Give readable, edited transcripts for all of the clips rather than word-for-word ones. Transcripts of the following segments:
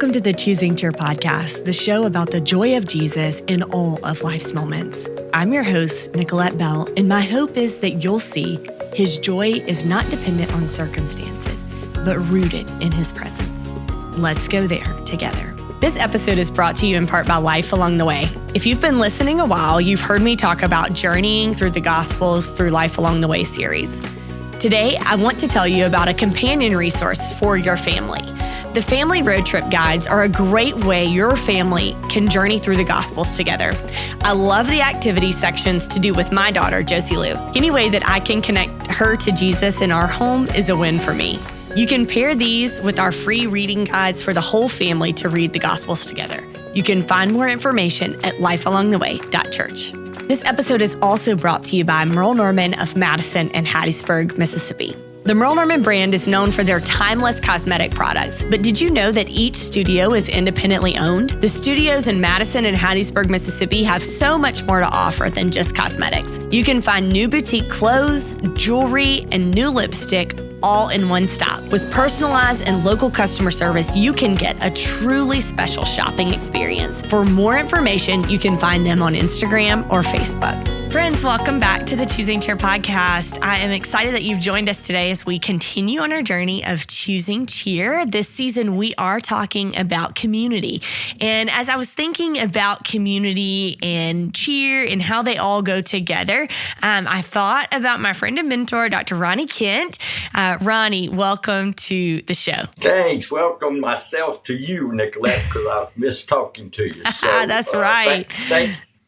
Welcome to the Choosing Cheer podcast, the show about the joy of Jesus in all of life's moments. I'm your host, Nicolet Bell, and my hope is that you'll see his joy is not dependent on circumstances, but rooted in his presence. Let's go there together. This episode is brought to you in part by Life Along the Way. If you've been listening a while, you've heard me talk about journeying through the Gospels through Life Along the Way series. Today, I want to tell you about a companion resource for your family. The family road trip guides are a great way your family can journey through the Gospels together. I love the activity sections to do with my daughter, Josie Lou. Any way that I can connect her to Jesus in our home is a win for me. You can pair these with our free reading guides for the whole family to read the Gospels together. You can find more information at lifealongtheway.church. This episode is also brought to you by Merle Norman of Madison and Hattiesburg, Mississippi. The Merle Norman brand is known for their timeless cosmetic products, but did you know that each studio is independently owned? The studios in Madison and Hattiesburg, Mississippi have so much more to offer than just cosmetics. You can find new boutique clothes, jewelry, and new lipstick all in one stop. With personalized and local customer service, you can get a truly special shopping experience. For more information, you can find them on Instagram or Facebook. Friends, welcome back to the Choosing Cheer podcast. I am excited that you've joined us today as we continue on our journey of choosing cheer. This season, we are talking about community. And as I was thinking about community and cheer and how they all go together, I thought about my friend and mentor, Dr. Ronnie Kent. Ronnie, welcome to the show. Thanks. Welcome myself to you, Nicolet, because I've missed talking to you. So, That's right.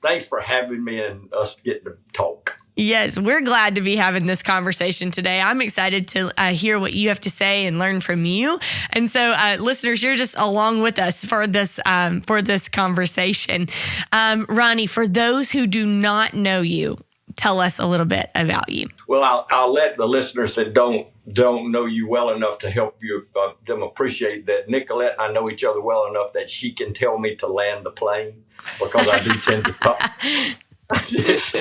Thanks for having me and us getting to talk. Yes, we're glad to be having this conversation today. I'm excited to hear what you have to say and learn from you. And so, listeners, you're just along with us for this conversation. Ronnie, for those who do not know you, tell us a little bit about you. Well, I'll let the listeners that don't know you well enough to help you them appreciate that Nicolet and I know each other well enough that she can tell me to land the plane because I do tend to talk.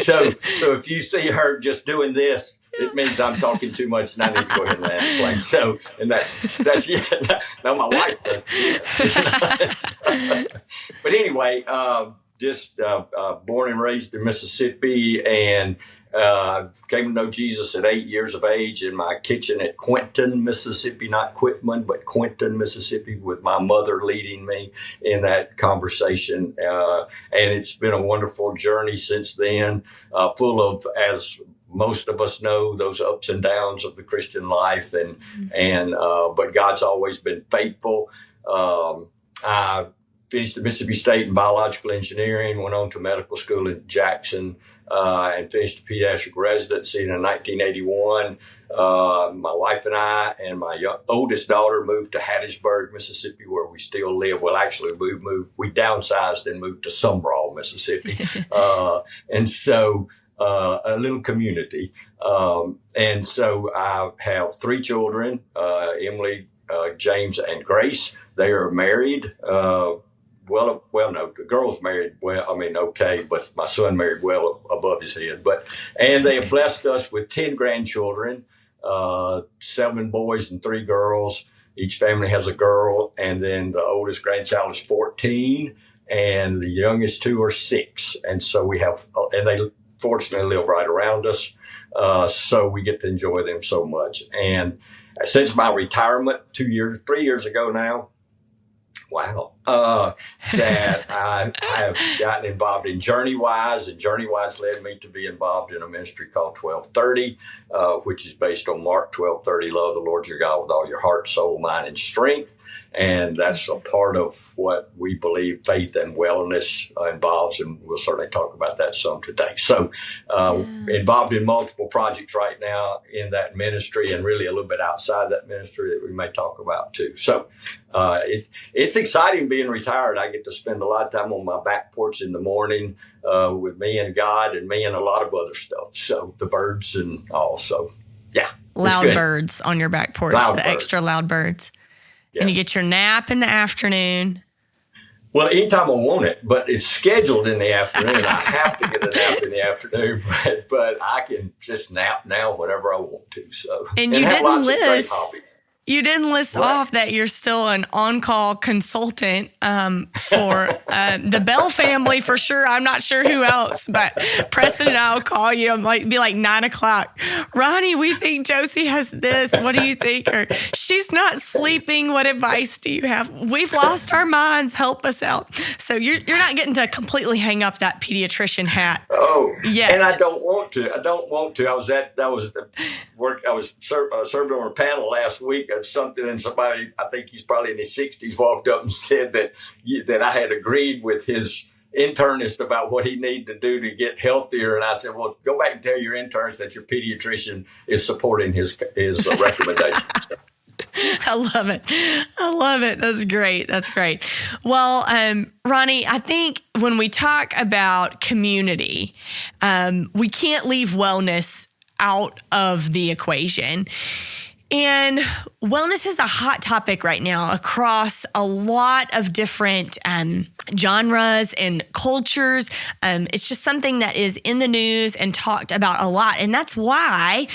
So if you see her just doing this, it means I'm talking too much and I need to go ahead and land the plane. So, and that's yeah. Now my wife does this. But anyway, just born and raised in Mississippi and came to know Jesus at 8 years of age in my kitchen at Quinton, Mississippi, not Quitman, but Quinton, Mississippi, with my mother leading me in that conversation. And it's been a wonderful journey since then, full of, as most of us know, those ups and downs of the Christian life. But God's always been faithful. I finished at Mississippi State in biological engineering, went on to medical school in Jackson, and finished a pediatric residency in 1981. My wife and I and my oldest daughter moved to Hattiesburg, Mississippi, where we still live. Well, actually, we downsized and moved to Sumrall, Mississippi. And so a little community. And so I have three children, Emily, James, and Grace. They are married. No, the girl's married okay, but my son married well above his head. And they have blessed us with 10 grandchildren, 7 boys and 3 girls. Each family has a girl, and then the oldest grandchild is 14, and the youngest 2 are 6. And so we have, and they fortunately live right around us, so we get to enjoy them so much. And since my retirement 3 years ago now, wow. That I have gotten involved in JourneyWise, and JourneyWise led me to be involved in a ministry called 1230, which is based on Mark 12:30, love the Lord your God with all your heart, soul, mind, and strength. And that's a part of what we believe faith and wellness involves, and we'll certainly talk about that some today. So involved in multiple projects right now in that ministry, and really a little bit outside that ministry that we may talk about too. So it's exciting being retired. I get to spend a lot of time on my back porch in the morning with me and God and me and a lot of other stuff. So the birds and all. So, yeah. Loud birds on your back porch, extra loud birds. Yes. And you get your nap in the afternoon. Well, anytime I want it, but it's scheduled in the afternoon. I have to get a nap in the afternoon, but I can just nap now whenever I want to. So, and you didn't list. You didn't list off that you're still an on-call consultant for the Bell family for sure. I'm not sure who else, but Preston and I will call you. Be like 9:00. Ronnie, we think Josie has this. What do you think? Or she's not sleeping. What advice do you have? We've lost our minds. Help us out. So you're not getting to completely hang up that pediatrician hat. Oh, yet. And I don't want to. I was served on a panel last week of something, and somebody, I think he's probably in his 60s, walked up and said that I had agreed with his internist about what he needed to do to get healthier. And I said, well, go back and tell your internist that your pediatrician is supporting his recommendations. I love it. That's great. Well, Ronnie, I think when we talk about community, we can't leave wellness out of the equation. And wellness is a hot topic right now across a lot of different genres and cultures. It's just something that is in the news and talked about a lot. And that's why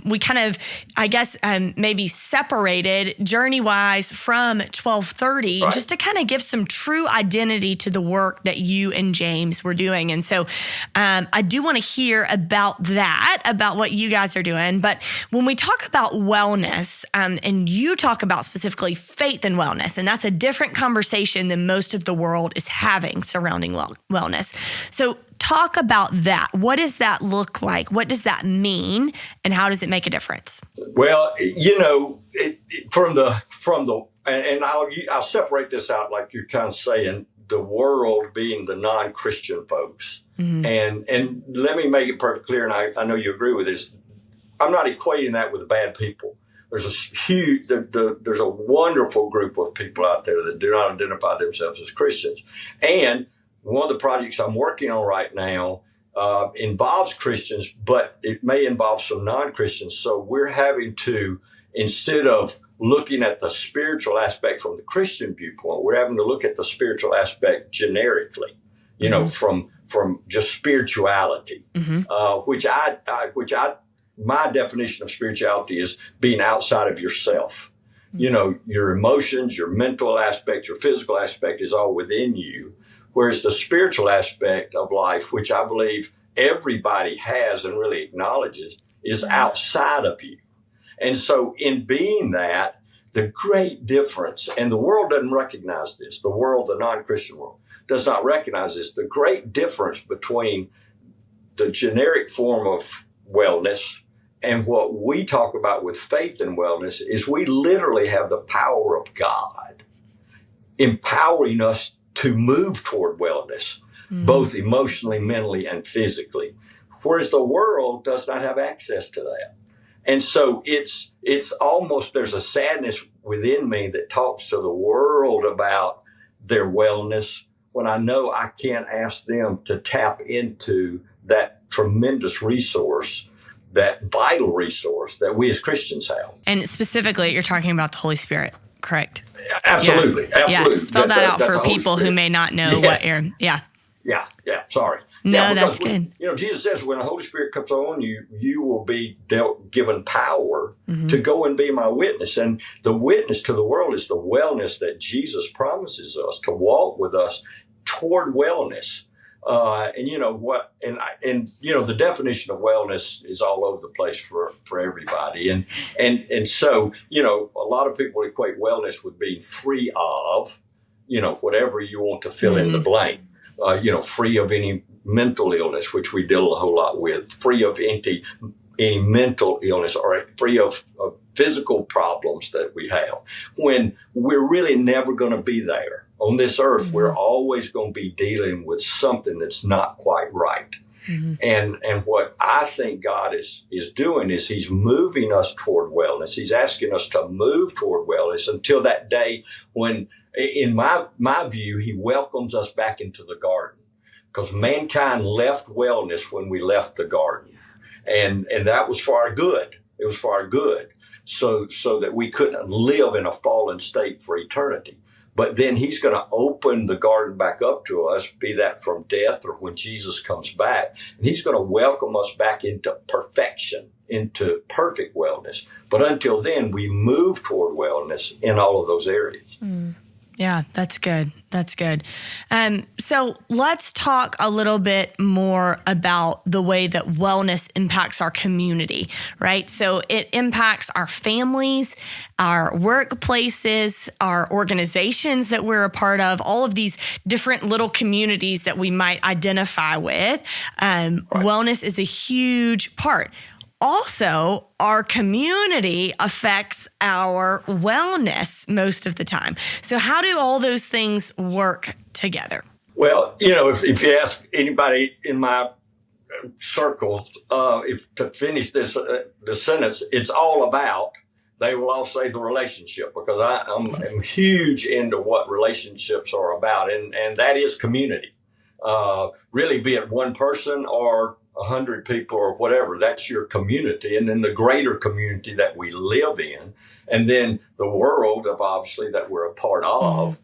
we kind of, I guess, maybe separated journey-wise from 1230, just to kind of give some true identity to the work that you and James were doing. And so I do want to hear about that, about what you guys are doing. But when we talk about wellness, and you talk about specifically faith and wellness, and that's a different conversation than most of the world is having surrounding wellness. So talk about that. What does that look like? What does that mean? And how does it make a difference? Well, and I'll separate this out like you're kind of saying, the world being the non-Christian folks. Mm-hmm. And let me make it perfectly clear, and I know you agree with this. I'm not equating that with bad people. There's a wonderful group of people out there that do not identify themselves as Christians. And one of the projects I'm working on right now involves Christians, but it may involve some non-Christians. So we're having to, instead of looking at the spiritual aspect from the Christian viewpoint, we're having to look at the spiritual aspect generically, from just spirituality, which my definition of spirituality is being outside of yourself. Your emotions, your mental aspect, your physical aspect is all within you. Whereas the spiritual aspect of life, which I believe everybody has and really acknowledges, is outside of you. And so in being that, the great difference, and the world doesn't recognize this, the non-Christian world does not recognize this, the great difference between the generic form of wellness and what we talk about with faith and wellness is we literally have the power of God empowering us to move toward wellness, both emotionally, mentally, and physically, whereas the world does not have access to that. And so it's almost, there's a sadness within me that talks to the world about their wellness when I know I can't ask them to tap into that tremendous resource, that vital resource that we as Christians have. And specifically, you're talking about the Holy Spirit, correct? Absolutely. Yeah. Absolutely. Yeah. Spell that out for people who may not know what you're, Yeah. Sorry. No, that's good. Jesus says when the Holy Spirit comes on you, you will be given power to go and be my witness. And the witness to the world is the wellness that Jesus promises us, to walk with us toward wellness. The definition of wellness is all over the place for everybody. And so, a lot of people equate wellness with being free of, whatever you want to fill in the blank, free of any mental illness, which we deal a whole lot with, free of any mental illness, or free of physical problems that we have, when we're really never going to be there. On this earth, we're always going to be dealing with something that's not quite right. And what I think God is doing is he's moving us toward wellness. He's asking us to move toward wellness until that day when, in my view, he welcomes us back into the garden. Because mankind left wellness when we left the garden. And that was for our good. It was for our good. So that we couldn't live in a fallen state for eternity. But then he's going to open the garden back up to us, be that from death or when Jesus comes back. And he's going to welcome us back into perfection. into perfect wellness. But until then, we move toward wellness in all of those areas. Yeah, that's good. That's good. So let's talk a little bit more about the way that wellness impacts our community, right? So it impacts our families, our workplaces, our organizations that we're a part of, all of these different little communities that we might identify with. Right. Wellness is a huge part. Also, our community affects our wellness most of the time. So how do all those things work together? Well, if you ask anybody in my circles, to finish the sentence, it's all about, they will all say the relationship, because I'm huge into what relationships are about, and that is community. Really, be it one person or 100 people or whatever, that's your community. And then the greater community that we live in, and then the world of obviously that we're a part of.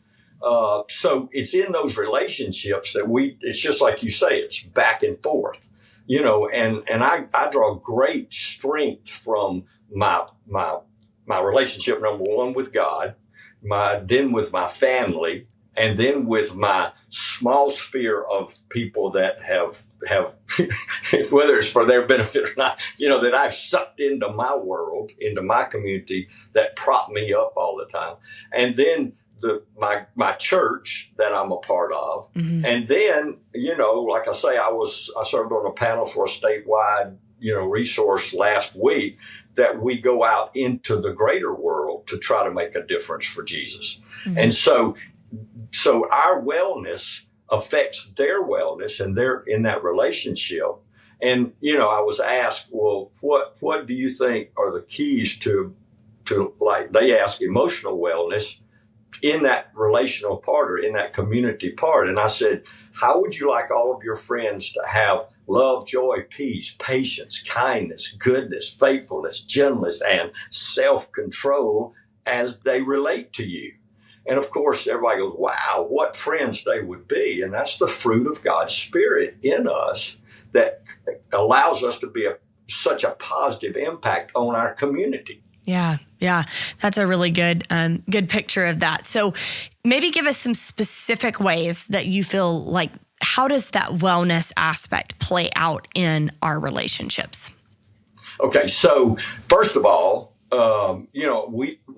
So it's in those relationships that it's just like you say, it's back and forth, and I draw great strength from my relationship, number one, with God, then with my family, and then with my small sphere of people that have whether it's for their benefit or not, that I've sucked into my world, into my community, that prop me up all the time. And then my church that I'm a part of. Mm-hmm. And then, like I say, I served on a panel for a statewide, resource last week, that we go out into the greater world to try to make a difference for Jesus. Mm-hmm. And so our wellness affects their wellness, and they're in that relationship. And, I was asked, well, what do you think are the keys to like they ask emotional wellness in that relational part or in that community part? And I said, how would you like all of your friends to have love, joy, peace, patience, kindness, goodness, faithfulness, gentleness, and self-control as they relate to you? And of course, everybody goes, wow, what friends they would be. And that's the fruit of God's Spirit in us that allows us to be such a positive impact on our community. Yeah. That's a really good picture of that. So maybe give us some specific ways that you feel like, how does that wellness aspect play out in our relationships? Okay. So first of all,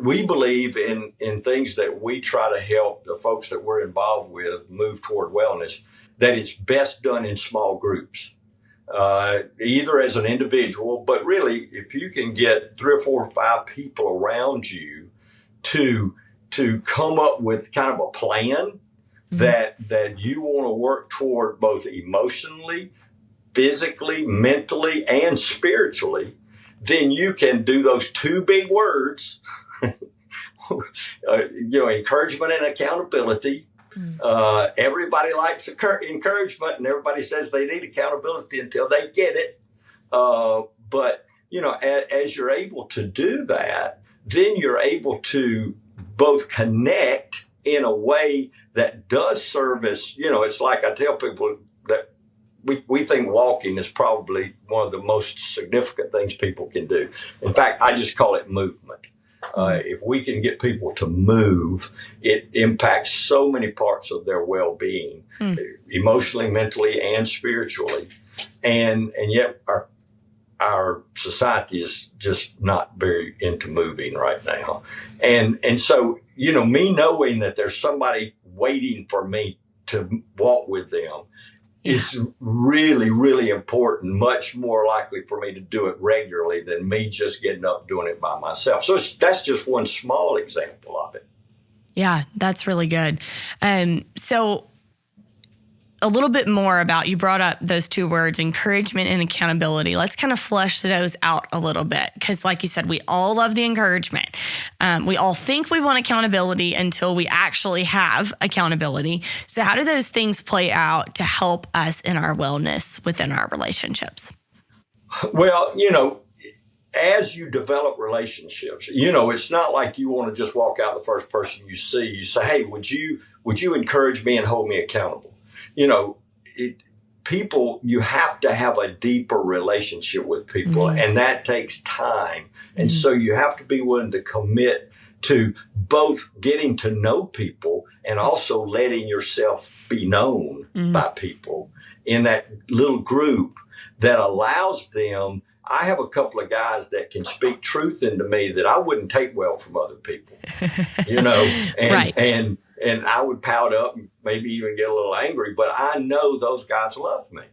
we believe in things that we try to help the folks that we're involved with move toward wellness, that it's best done in small groups, either as an individual, but really if you can get 3 or 4 or 5 people around you to come up with kind of a plan that you want to work toward, both emotionally, physically, mentally, and spiritually, then you can do those 2 big words, encouragement and accountability. Everybody likes encouragement, and everybody says they need accountability until they get it. But as you're able to do that, then you're able to both connect in a way that does service. It's like I tell people that we think walking is probably one of the most significant things people can do. In fact, I just call it movement. If we can get people to move, it impacts so many parts of their well-being, emotionally, mentally, and spiritually. And yet our society is just not very into moving right now. And so, me knowing that there's somebody waiting for me to walk with them is really, really important, much more likely for me to do it regularly than me just getting up doing it by myself. So that's just one small example of it. Yeah, that's really good. So a little bit more about, you brought up those 2 words, encouragement and accountability. Let's kind of flesh those out a little bit, because like you said, we all love the encouragement. We all think we want accountability until we actually have accountability. So how do those things play out to help us in our wellness within our relationships? Well, as you develop relationships, it's not like you want to just walk out the first person you see. You say, hey, would you encourage me and hold me accountable? people, you have to have a deeper relationship with people, and that takes time. And so you have to be willing to commit to both getting to know people and also letting yourself be known by people in that little group that allows them. I have a couple of guys that can speak truth into me that I wouldn't take well from other people, and Right. and I would pout up and maybe even get a little angry, but I know those guys love me,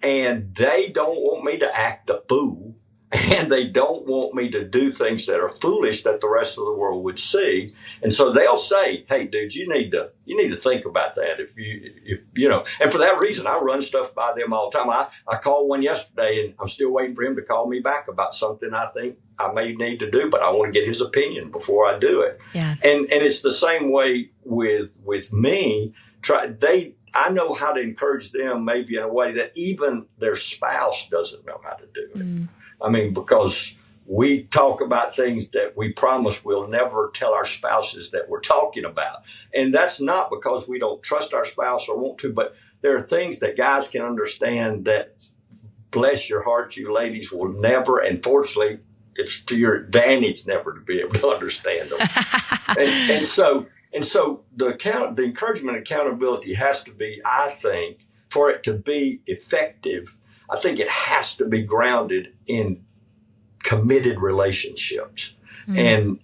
and they don't want me to act the fool, and they don't want me to do things that are foolish that the rest of the world would see. And so they'll say, "Hey, dude, you need to think about that." If you know, and for that reason, I run stuff by them all the time. I called one yesterday, and I'm still waiting for him to call me back about something I think I may need to do, but I want to get his opinion before I do it. Yeah. And it's the same way with me. I know how to encourage them maybe in a way that even their spouse doesn't know how to do it. I mean, because we talk about things that we promise we'll never tell our spouses that we're talking about. And that's not because we don't trust our spouse or want to, but there are things that guys can understand that, bless your heart, you ladies will never, and fortunately, it's to your advantage never to be able to understand them. and so the encouragement and accountability has to be, I think, for it to be effective, I think it has to be grounded in committed relationships. And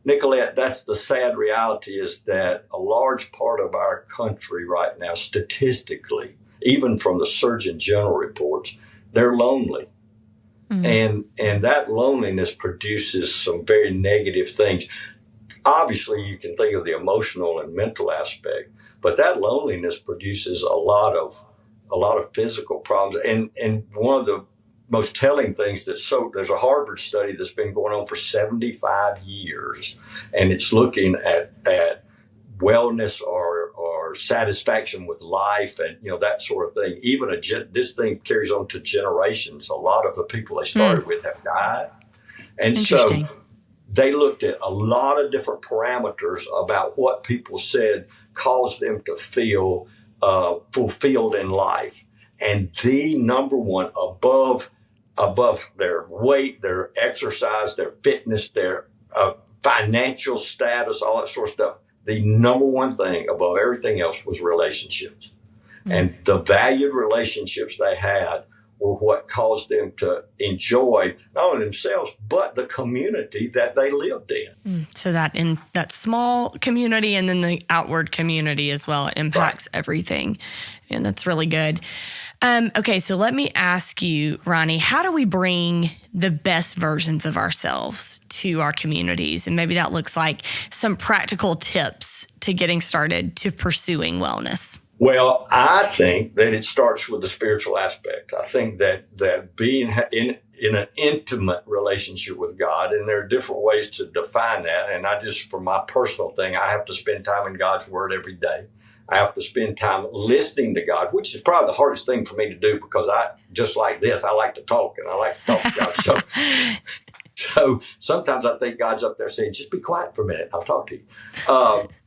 Nicolet, that's the sad reality, is that a large part of our country right now, statistically, even from the Surgeon General reports, they're lonely. And that loneliness produces some very negative things. Obviously, you can think of the emotional and mental aspect, but that loneliness produces a lot of physical problems. And one of the most telling things there's a Harvard study that's been going on for 75 years, and it's looking at wellness or satisfaction with life and that sort of thing. Even this thing carries on to generations. A lot of the people they started with have died, and so they looked at a lot of different parameters about what people said caused them to feel fulfilled in life. And the number one, above their weight, their exercise, their fitness, their financial status, all that sort of stuff, the number one thing above everything else was relationships. And the valued relationships they had were what caused them to enjoy not only themselves, but the community that they lived in. So that in that small community and then the outward community as well, it impacts everything. And that's really good. Okay, so let me ask you, Ronnie, how do we bring the best versions of ourselves to our communities? And maybe that looks like some practical tips to getting started to pursuing wellness. Well, I think that it starts with the spiritual aspect. I think that being in an intimate relationship with God, and there are different ways to define that. And for my personal thing, I have to spend time in God's Word every day. I have to spend time listening to God, which is probably the hardest thing for me to do because just like this, I like to talk and I like to talk to God. So sometimes I think God's up there saying, just be quiet for a minute. I'll talk to you.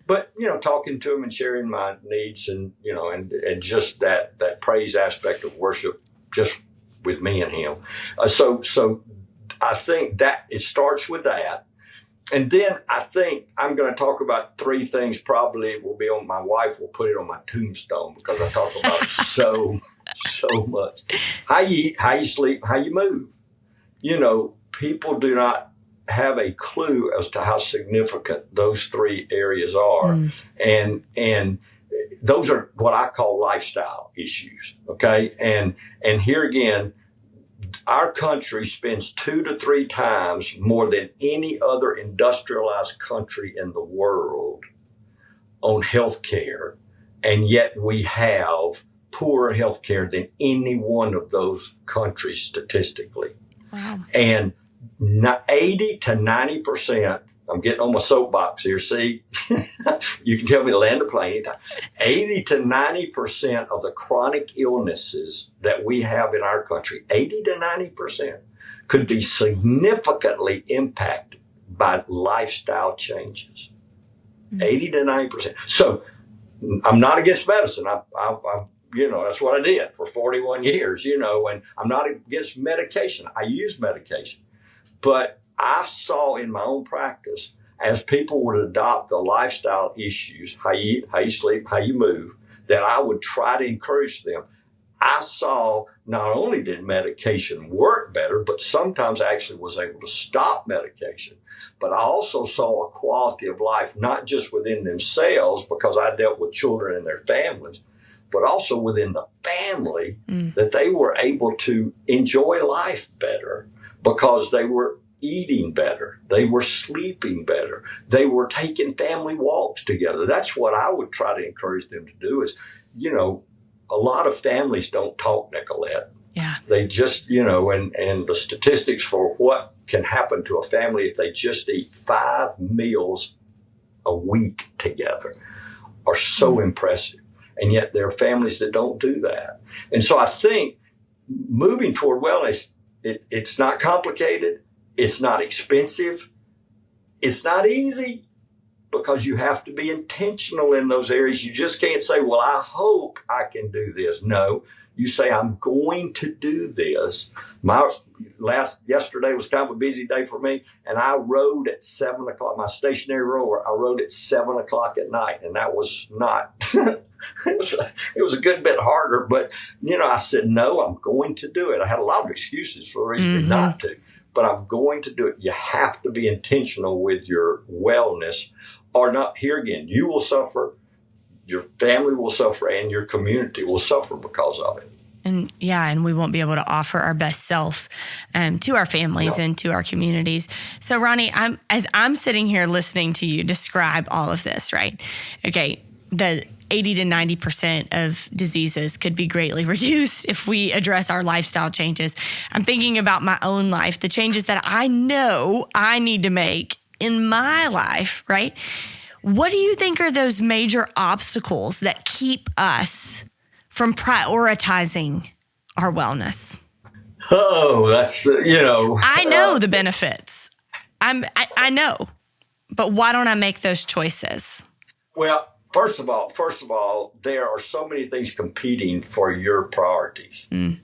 But, talking to him and sharing my needs and just that praise aspect of worship just with me and him. So I think that it starts with that. And then I think I'm going to talk about three things. Probably it will be on, my wife will put it on my tombstone because I talk about it so much. How you eat, how you sleep, how you move. People do not have a clue as to how significant those three areas are. And those are what I call lifestyle issues. Okay. And here again, our country spends 2 to 3 times more than any other industrialized country in the world on health care. And yet we have poorer health care than any one of those countries statistically. Wow. And 80 to 90%, I'm getting on my soapbox here, see? You can tell me to land a plane anytime. 80 to 90% of the chronic illnesses that we have in our country, 80 to 90%, could be significantly impacted by lifestyle changes. 80 to 90%. So I'm not against medicine. that's what I did for 41 years, and I'm not against medication. I use medication. But I saw in my own practice, as people would adopt the lifestyle issues, how you eat, how you sleep, how you move, that I would try to encourage them. I saw not only did medication work better, but sometimes I actually was able to stop medication. But I also saw a quality of life, not just within themselves, because I dealt with children and their families, but also within the family, that they were able to enjoy life better because they were eating better. They were sleeping better. They were taking family walks together. That's what I would try to encourage them to do is, a lot of families don't talk, Nicolet. Yeah. They just, and the statistics for what can happen to a family if they just eat 5 meals a week together are so impressive. And yet there are families that don't do that. And so I think moving toward wellness, it's not complicated. It's not expensive. It's not easy because you have to be intentional in those areas. You just can't say, well, I hope I can do this. No, you say, I'm going to do this. Yesterday was kind of a busy day for me, and I rode at 7 o'clock. My stationary rower, I rode at 7 o'clock at night, and that was not, it was a good bit harder, but, I said, no, I'm going to do it. I had a lot of excuses for the reason not to, but I'm going to do it. You have to be intentional with your wellness, or not. Here again, you will suffer, your family will suffer, and your community will suffer because of it. And we won't be able to offer our best self to our families and to our communities. So, Ronnie, as I'm sitting here listening to you describe all of this, right? Okay, the 80 to 90% of diseases could be greatly reduced if we address our lifestyle changes. I'm thinking about my own life, the changes that I know I need to make in my life, right? What do you think are those major obstacles that keep us from prioritizing our wellness? Oh, that's, I know the benefits. I know, but why don't I make those choices? Well, First of all, there are so many things competing for your priorities, and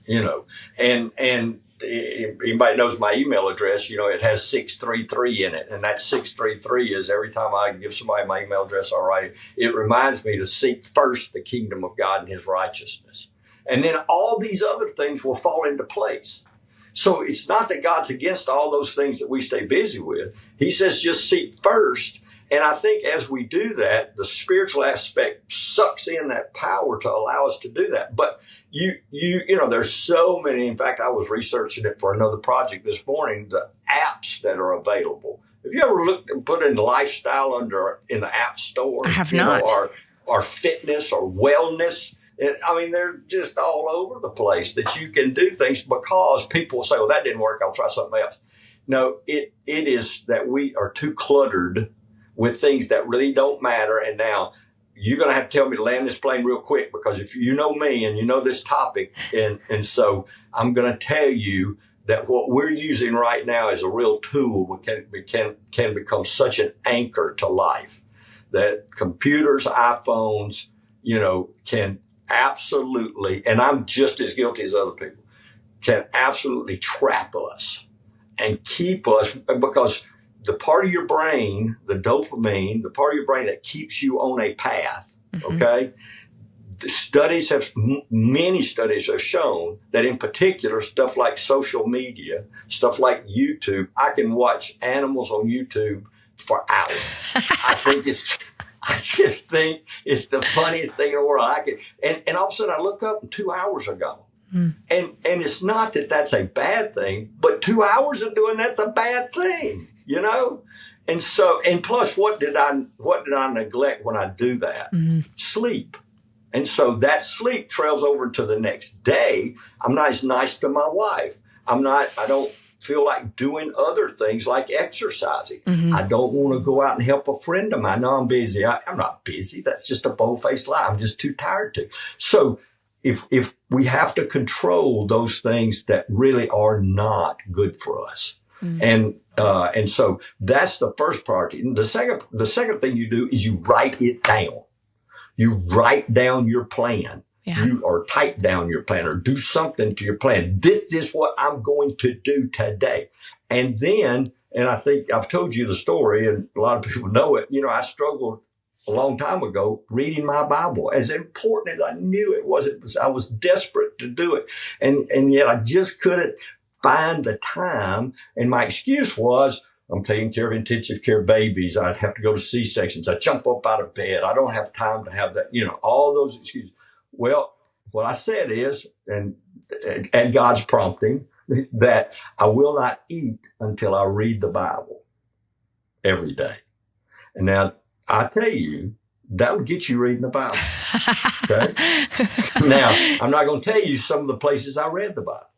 anybody knows my email address, it has 633 in it. And that 633 is every time I give somebody my email address, all right, it reminds me to seek first the kingdom of God and his righteousness. And then all these other things will fall into place. So it's not that God's against all those things that we stay busy with. He says, just seek first. And I think as we do that, the spiritual aspect sucks in that power to allow us to do that. But there's so many. In fact, I was researching it for another project this morning, the apps that are available. Have you ever looked and put in lifestyle in the app store? I have not. Or fitness or wellness. They're just all over the place that you can do things because people say, well, that didn't work. I'll try something else. No, it is that we are too cluttered with things that really don't matter. And now you're going to have to tell me to land this plane real quick, because if you know me and you know this topic, and so I'm going to tell you that what we're using right now is a real tool can become such an anchor to life, that computers, iPhones, can absolutely, and I'm just as guilty as other people, can absolutely trap us and keep us, because the part of your brain, the dopamine, the part of your brain that keeps you on a path, okay? Many studies have shown that in particular, stuff like social media, stuff like YouTube, I can watch animals on YouTube for hours. I just think it's the funniest thing in the world. And all of a sudden I look up and 2 hours are gone. And it's not that that's a bad thing, but 2 hours of doing that's a bad thing. And so, and plus, what did I neglect when I do that? Sleep. And so that sleep trails over to the next day. I'm not as nice to my wife. I don't feel like doing other things like exercising. I don't want to go out and help a friend of mine. No, I'm busy. I'm not busy. That's just a bold-faced lie. I'm just too tired to. So if we have to control those things that really are not good for us. And so that's the first priority. And the second thing you do is you write it down. You write down your plan. or type down your plan or do something to your plan. This is what I'm going to do today. And then, and I think I've told you the story and a lot of people know it, I struggled a long time ago reading my Bible. As important as I knew it was, I was desperate to do it. And yet I just couldn't find the time. And my excuse was, I'm taking care of intensive care babies. I'd have to go to C-sections. I jump up out of bed. I don't have time to have that, all those excuses. Well, what I said is, and God's prompting, that I will not eat until I read the Bible every day. And now I tell you, that would get you reading the Bible. Okay. Now, I'm not going to tell you some of the places I read the Bible,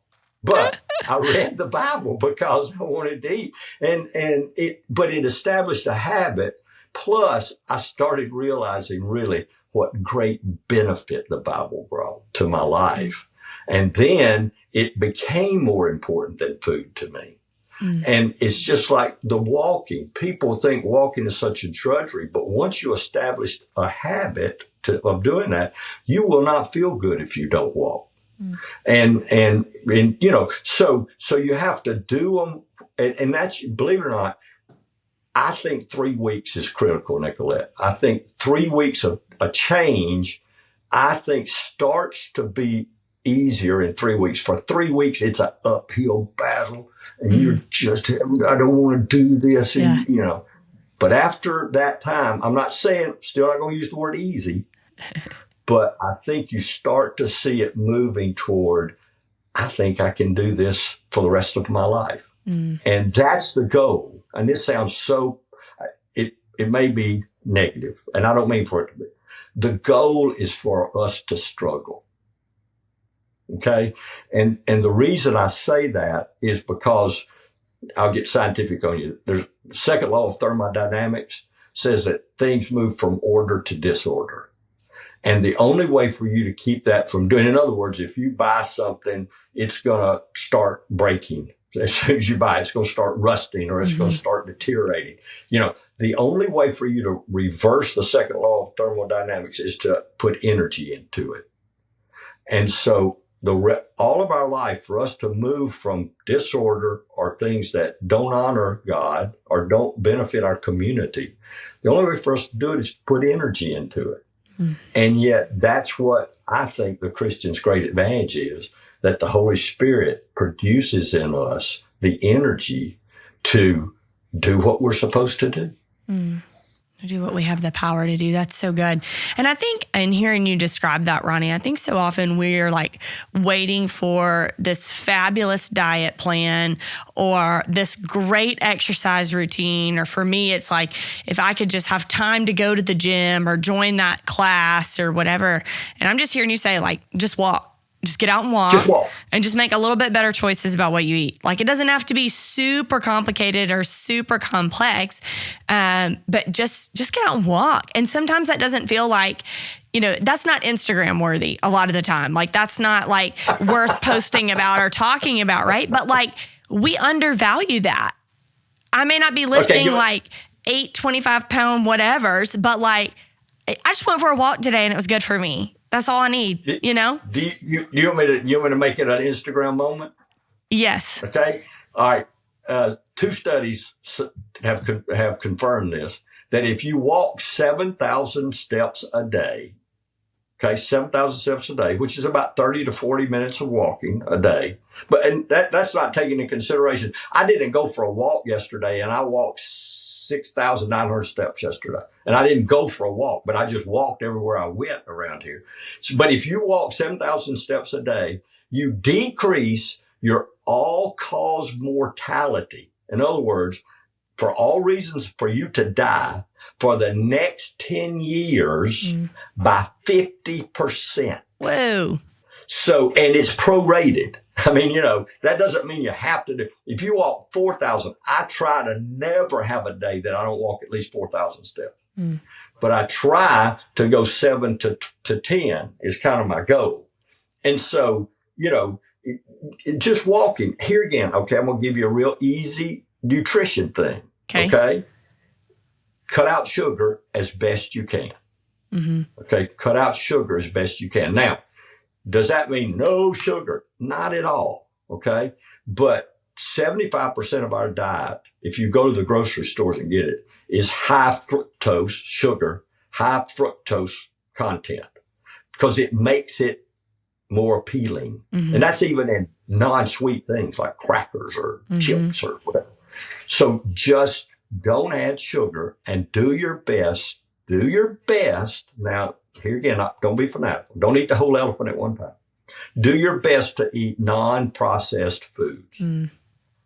but I read the Bible because I wanted to eat. But it established a habit. Plus, I started realizing really what great benefit the Bible brought to my life. And then it became more important than food to me. And it's just like the walking. People think walking is such a drudgery, but once you establish a habit of doing that, you will not feel good if you don't walk. And so you have to do them. And that's, believe it or not, I think 3 weeks is critical, Nicolet. I think 3 weeks of a change, I think starts to be easier in 3 weeks. For 3 weeks, it's an uphill battle, and you're just, I don't want to do this, and, But after that time, I'm not saying, still not going to use the word easy, but I think you start to see it moving toward, I think I can do this for the rest of my life. And that's the goal. And this sounds so, it may be negative, and I don't mean for it to be. The goal is for us to struggle. Okay. And the reason I say that is because I'll get scientific on you. There's the second law of thermodynamics says that things move from order to disorder. And the only way for you to keep that from doing, in other words, if you buy something, it's going to start breaking. As soon as you buy it, it's going to start rusting or it's going to start deteriorating. The only way for you to reverse the second law of thermodynamics is to put energy into it. And so all of our life, for us to move from disorder or things that don't honor God or don't benefit our community, the only way for us to do it is put energy into it. And yet that's what I think the Christian's great advantage is, that the Holy Spirit produces in us the energy to do what we're supposed to do. To do what we have the power to do. That's so good. And I think, in hearing you describe that, Ronnie, I think so often we're like waiting for this fabulous diet plan or this great exercise routine. Or for me, it's like, if I could just have time to go to the gym or join that class or whatever. And I'm just hearing you say, like, just walk. Just get out and walk, and just make a little bit better choices about what you eat. Like, it doesn't have to be super complicated or super complex, but just get out and walk. And sometimes that doesn't feel like, that's not Instagram worthy a lot of the time. Like, that's not like worth posting about or talking about, right? But like, we undervalue that. I may not be lifting like 8 25-pound whatevers, but like, I just went for a walk today and it was good for me. That's all I need, Do you want me to make it an Instagram moment? Yes. Okay. All right. 2 studies have confirmed this, that if you walk 7,000 steps a day, 7,000 steps a day, which is about 30 to 40 minutes of walking a day. And that's not taking into consideration. I didn't go for a walk yesterday, and I walked 6,900 steps yesterday. And I didn't go for a walk, but I just walked everywhere I went around here. But if you walk 7,000 steps a day, you decrease your all-cause mortality. In other words, for all reasons for you to die for the next 10 years by 50%. Whoa. So, and it's prorated. I mean, that doesn't mean you have to do. If you walk 4,000, I try to never have a day that I don't walk at least 4,000 steps. But I try to go 7 to 10 is kind of my goal. And so, just walking here again. Okay. I'm going to give you a real easy nutrition thing. Okay. Cut out sugar as best you can. Okay. Cut out sugar as best you can. Now, Does that mean no sugar? Not at all. Okay. But 75% of our diet, if you go to the grocery stores and get it, is high fructose sugar, high fructose content, because it makes it more appealing. And that's even in non-sweet things like crackers or chips or whatever. So just don't add sugar and do your best. Do your best. Now, here again, don't be fanatical. Don't eat the whole elephant at one time. Do your best to eat non-processed foods.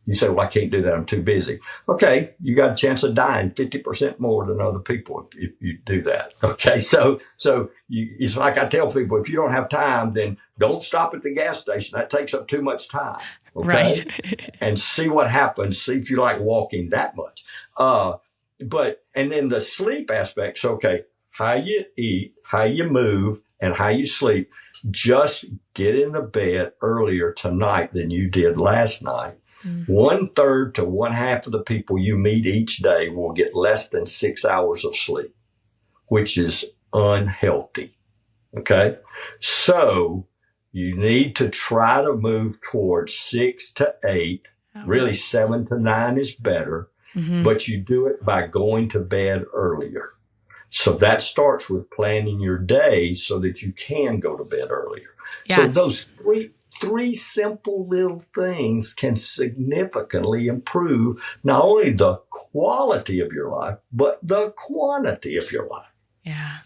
You say, well, I can't do that. I'm too busy. Okay, you got a chance of dying 50% more than other people if you do that. Okay, so it's like I tell people, if you don't have time, then don't stop at the gas station. That takes up too much time. Okay, Right. and see what happens. See if you like walking that much. And then the sleep aspects. Okay, how you eat, how you move, and how you sleep. Just get in the bed earlier tonight than you did last night. 1/3 to 1/2 of the people you meet each day will get less than 6 hours of sleep, which is unhealthy. Okay. So you need to try to move towards 6 to 8. Really 7 to 9 is better, but you do it by going to bed earlier. So that starts with planning your day so that you can go to bed earlier. Yeah. So those three simple little things can significantly improve not only the quality of your life, but the quantity of your life. Yeah.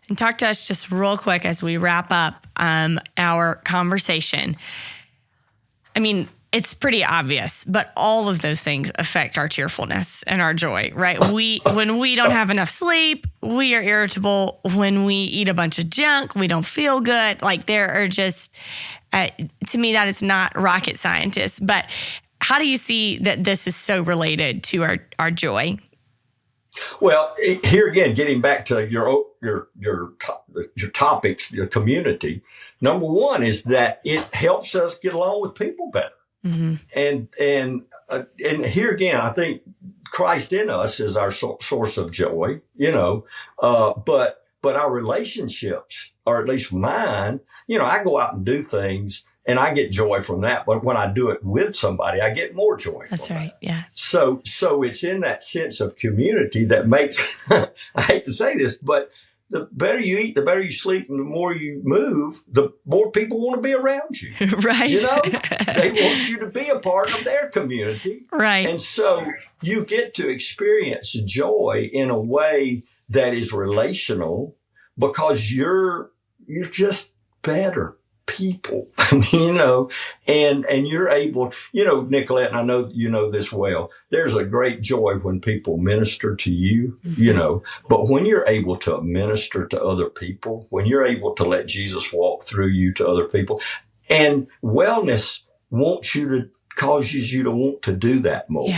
And talk to us just real quick as we wrap up our conversation. I mean, it's pretty obvious, but all of those things affect our cheerfulness and our joy, right? When we don't have enough sleep, we are irritable. When we eat a bunch of junk, we don't feel good. Like there are just, to me, that is not rocket scientists. But how do you see that this is so related to our joy? Well, here again, getting back to your topics, your community. Number one is that it helps us get along with people better. And here again, I think Christ in us is our source of joy, but our relationships, or at least mine, I go out and do things and I get joy from that. But when I do it with somebody, I get more joy. That's from right. that. Yeah. So it's in that sense of community that makes, I hate to say this, but the better you eat, the better you sleep, and the more you move, the more people want to be around you. Right. They want you to be a part of their community. Right. And so you get to experience joy in a way that is relational because you're just better people, and you're able, Nicolet, and I know you know this well, there's a great joy when people minister to you, but when you're able to minister to other people, when you're able to let Jesus walk through you to other people, and wellness causes you to want to do that more,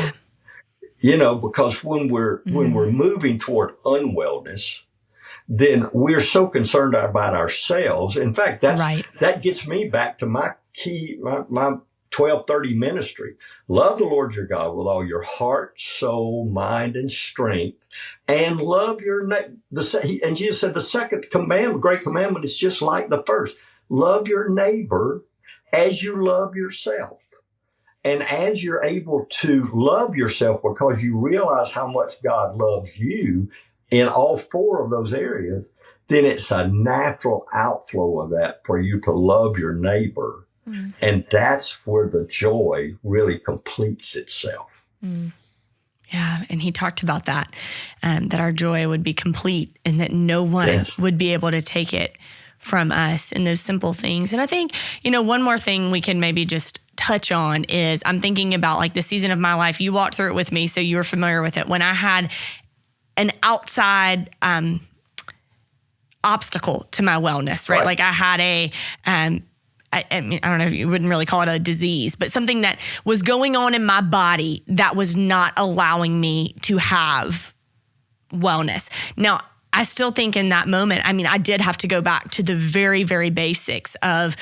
because when we're moving toward unwellness, then we're so concerned about ourselves. In fact, that gets me back to my 1230 ministry. Love the Lord your God with all your heart, soul, mind, and strength, and love your neighbor. And Jesus said the second commandment, great commandment, is just like the first. Love your neighbor as you love yourself. And as you're able to love yourself because you realize how much God loves you, in all 4 of those areas, then it's a natural outflow of that for you to love your neighbor. And that's where the joy really completes itself. Yeah, and he talked about that our joy would be complete and that no one would be able to take it from us in those simple things. And I think, one more thing we can maybe just touch on is I'm thinking about like the season of my life. You walked through it with me, so you were familiar with it. When I had an outside obstacle to my wellness, right? Like I had I don't know if you wouldn't really call it a disease, but something that was going on in my body that was not allowing me to have wellness. Now, I still think in that moment, I mean, I did have to go back to the very, very basics of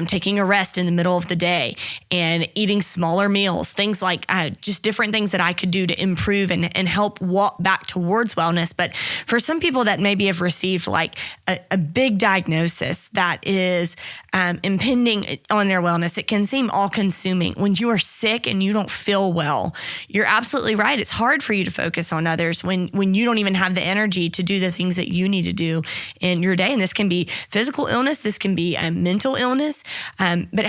taking a rest in the middle of the day and eating smaller meals, things like just different things that I could do to improve and help walk back towards wellness. But for some people that maybe have received like a big diagnosis that is impending on their wellness, it can seem all-consuming. When you are sick and you don't feel well, you're absolutely right. It's hard for you to focus on others when you don't even have the energy to do the things that you need to do in your day. And this can be physical illness. This can be a mental illness. But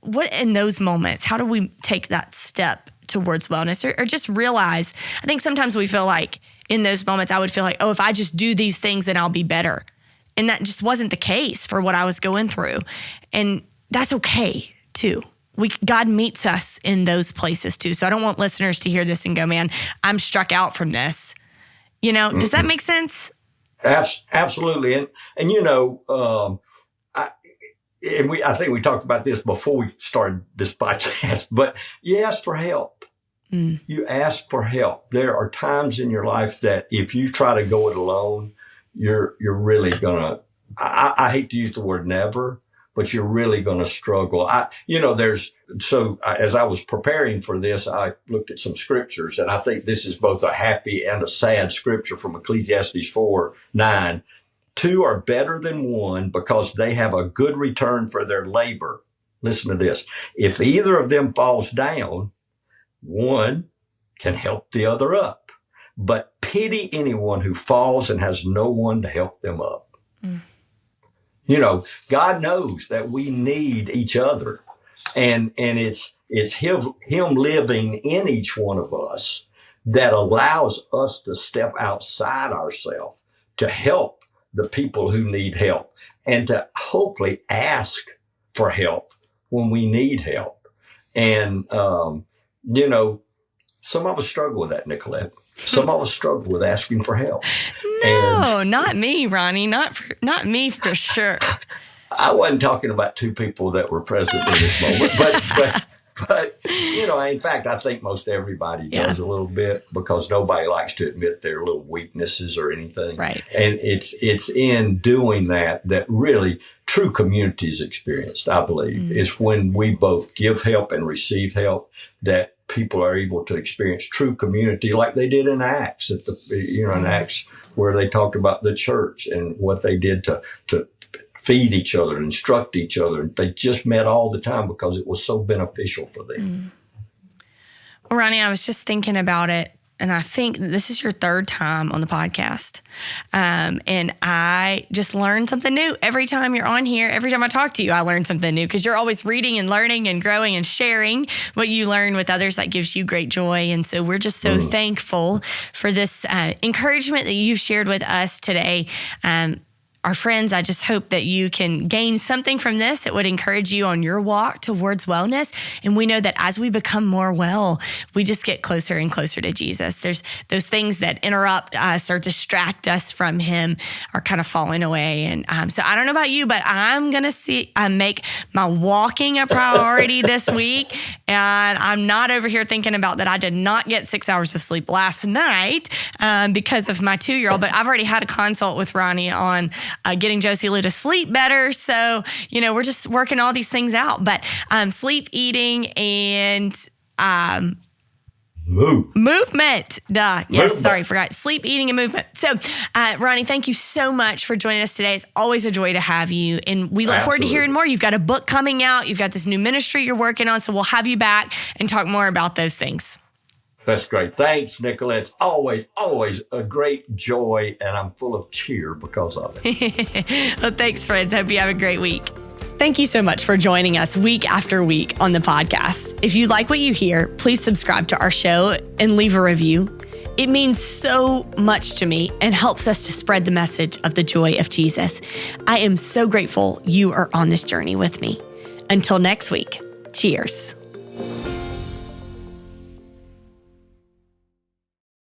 what in those moments, how do we take that step towards wellness or just realize, I think sometimes we feel like in those moments, I would feel like, oh, if I just do these things, then I'll be better. And that just wasn't the case for what I was going through. And that's okay too. God meets us in those places too. So I don't want listeners to hear this and go, man, I'm struck out from this. Does that make sense? Absolutely. And I think we talked about this before we started this podcast, but you ask for help. You ask for help. There are times in your life that if you try to go it alone, you're really gonna, I hate to use the word never, but you're really going to struggle. As I was preparing for this, I looked at some scriptures, and I think this is both a happy and a sad scripture from Ecclesiastes 4:9. Two are better than one because they have a good return for their labor. Listen to this. If either of them falls down, one can help the other up. But pity anyone who falls and has no one to help them up. God knows that we need each other. And it's him living in each one of us that allows us to step outside ourselves to help the people who need help and to hopefully ask for help when we need help. And, some of us struggle with that, Nicolet. Some of us struggle with asking for help. No, not me, Ronnie. Not me for sure. I wasn't talking about two people that were present in this moment, but in fact, I think most everybody does a little bit because nobody likes to admit their little weaknesses or anything. Right. And it's in doing that really true community is experienced, I believe. It's when we both give help and receive help that people are able to experience true community like they did in Acts, in Acts where they talked about the church and what they did to feed each other, instruct each other. They just met all the time because it was so beneficial for them. Well, Ronnie, I was just thinking about it, and I think this is your third time on the podcast. And I just learned something new every time you're on here. Every time I talk to you, I learn something new because you're always reading and learning and growing and sharing what you learn with others. That gives you great joy. And so we're just so thankful for this encouragement that you've shared with us today. Our friends, I just hope that you can gain something from this that would encourage you on your walk towards wellness. And we know that as we become more well, we just get closer and closer to Jesus. There's those things that interrupt us or distract us from him are kind of falling away. And so I don't know about you, but I'm going to make my walking a priority this week. And I'm not over here thinking about that I did not get 6 hours of sleep last night because of my 2-year-old, but I've already had a consult with Ronnie on getting Josie Lou to sleep better. So, we're just working all these things out. But sleep, eating, and movement. Yes, movement. Sorry, forgot. Sleep, eating, and movement. So, Ronnie, thank you so much for joining us today. It's always a joy to have you. And we look forward to hearing more. You've got a book coming out. You've got this new ministry you're working on. So we'll have you back and talk more about those things. That's great. Thanks, Nicolet. It's always a great joy, and I'm full of cheer because of it. Well, thanks, friends. Hope you have a great week. Thank you so much for joining us week after week on the podcast. If you like what you hear, please subscribe to our show and leave a review. It means so much to me and helps us to spread the message of the joy of Jesus. I am so grateful you are on this journey with me. Until next week, cheers.